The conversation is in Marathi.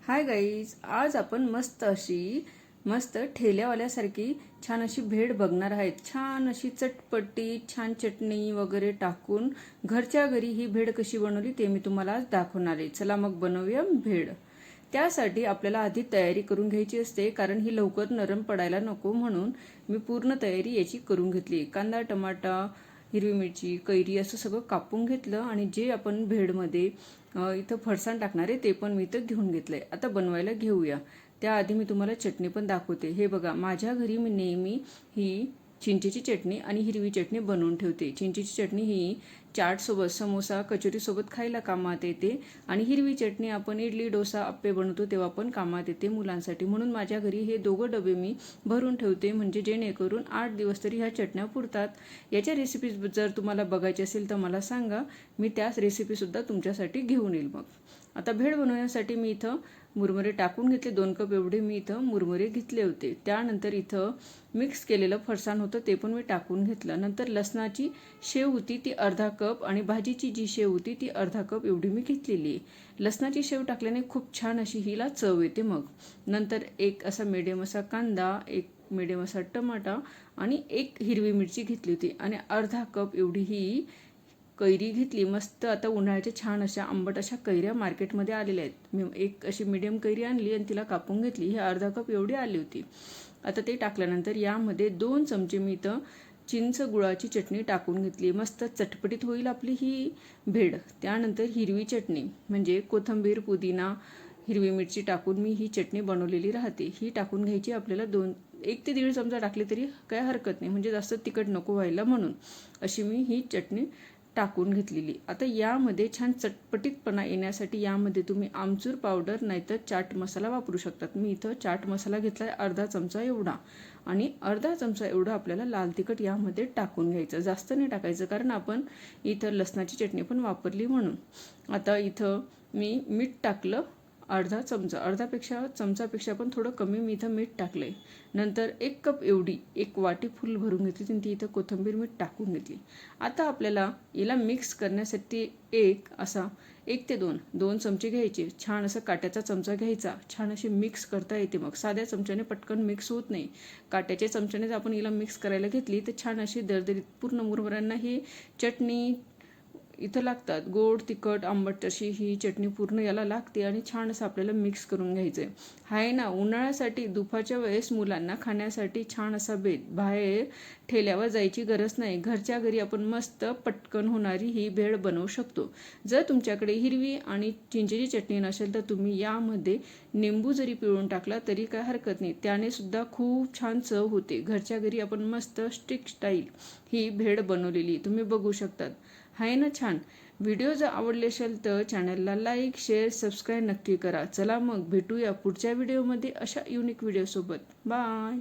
हाय गाईज, आज आपण मस्त ठेल्यावाल्यासारखी छान अशी भेळ बघणार आहेत। छान अशी चटपटी छान चटणी वगैरे टाकून घरच्या घरी ही भेळ कशी बनवली ते मी तुम्हाला आज दाखवणार आहे। चला मग बनवूया भेळ। त्यासाठी आपल्याला आधी तयारी करून घ्यायची असते, कारण ही लवकर नरम पडायला नको म्हणून मी पूर्ण तयारी याची करून घेतली। कांदा, टमाटा, हिरवी मिरची, कैरी असं सगळं कापून घेतलं आणि जे आपण भेळमध्ये इथं फरसाण टाकणार आहे ते पण मी इथं घेऊन घेतलंय। आता बनवायला घेऊया। त्याआधी मी तुम्हाला चटणी पण दाखवते। हे बघा, माझ्या घरी मी नेहमी ही चिंचेची चटणी आणि हिरवी चटणी बनवून ठेवते। चिंचेची चटणी ही चाट सोबत, समोसा, कचोरी सोबत खायला कामात येते आणि हिरवी चटणी आपण इडली, डोसा, अप्पे बनवतो तेव्हा पण कामात येते मुलांसाठी। म्हणून माझ्या घरी हे दोघं डबे मी भरून ठेवते, म्हणजे जेणेकरून 8 दिवस तरी ह्या चटण्या पुरतात। याच्या रेसिपीज जर तुम्हाला बघायची असेल तर मला सांगा, मी त्याच रेसिपी सुद्धा तुमच्यासाठी घेऊन येईल। मग आता भेळ बनवण्यासाठी मी इथं मुरमुरे टाकून घेतले। 2 कप एवढे मी इथं मुरमुरे घेतले होते। त्यानंतर इथं मिक्स केलेलं फरसाण होतं ते पण मी टाकून घेतलं। नंतर लसणाची शेव होती ती अर्धा कप आणि भाजीची जी शेव होती ती अर्धा कप एवढी मी घेतलेली आहे। लसणाची शेव टाकल्याने खूप छान अशी हिला चव येते। मग नंतर एक असा मीडियम असा कांदा, एक मीडियम असा टमाटा आणि एक हिरवी मिरची घेतली होती आणि अर्धा कप एवढी ही कैरी घेतली। मस्त आता उन्हाळ्याच्या छान अशा आंबट अशा कैऱ्या मार्केटमध्ये आलेल्या आहेत। मी एक अशी मीडियम कैरी आणली आणि तिला कापून घेतली। ही अर्धा कप एवढी आली होती। आता ते टाकल्यानंतर यामध्ये 2 चमचे मी इथं चिंच गुळाची चटणी टाकून घेतली। मस्त चटपटीत होईल आपली ही भेळ। त्यानंतर हिरवी चटणी म्हणजे कोथिंबीर, पुदिना, हिरवी मिरची टाकून मी ही चटणी बनवलेली राहते, ही टाकून घ्यायची आपल्याला। 1 ते 1.5 चमचा टाकली तरी काय हरकत नाही, म्हणजे जास्त तिखट नको व्हायला म्हणून अशी मी ही चटणी टाकून घेतलेली। आता यामध्ये छान चटपटीतपणा येण्यासाठी यामध्ये तुम्ही आमचूर पावडर नाहीतर चाट मसाला वापरू शकतात। मी इथं चाट मसाला घेतला आहे अर्धा चमचा एवढा आणि अर्धा चमचा एवढं आपल्याला लाल तिखट यामध्ये टाकून घ्यायचं। जास्त नाही टाकायचं, कारण आपण इथं लसणाची चटणी पण वापरली म्हणून। आता इथं मी मीठ टाकलं अर्धा चमचा, चमचापेक्षा पण थोडं कमी मी इथं मीठ टाकलंय। नंतर 1 कप एवढी एक वाटी फुल भरून घेतली आणि ती इथं कोथिंबीर मीठ टाकून घेतली। आता आपल्याला याला मिक्स करण्यासाठी 1 ते 2 चमचे घ्यायचे। छान असं काट्याचा चमचा घ्यायचा, छान अशी मिक्स करता येते। मग साध्या चमच्याने पटकन मिक्स होत नाही, काट्याच्या चमच्याने आपण हिला मिक्स करायला घेतली तर छान अशी दरदरीत पूर्ण मुरमुऱ्यांना ही चटणी इथं लागतात। गोड, तिखट, आंबट अशी ही चटणी पूर्ण याला लागते आणि छान असं आपल्याला मिक्स करून घ्यायचंय। हाय ना, उन्हाळ्यासाठी दुपारच्या वेळेस मुलांना खाण्यासाठी छान असा बेत। बाहेर ठेल्यावर जायची गरज नाही, घरच्या घरी आपण मस्त पटकन होणारी ही भेळ बनवू शकतो। जर तुमच्याकडे हिरवी आणि चिंचेची चटणी नसेल तर तुम्ही यामध्ये निंबू जरी पिळून टाकला तरी काय हरकत नाही, त्याने सुद्धा खूप छान चव होते। घरच्या घरी आपण मस्त स्टिक स्टाईल ही भेळ बनवलेली तुम्ही बघू शकतात। हाय ना छान। व्हिडिओ जर आवडले असेल तर चॅनलला लाईक, शेअर, सबस्क्राईब नक्की करा। चला मग भेटूया पुढच्या व्हिडिओमध्ये अशा युनिक व्हिडिओसोबत। बाय।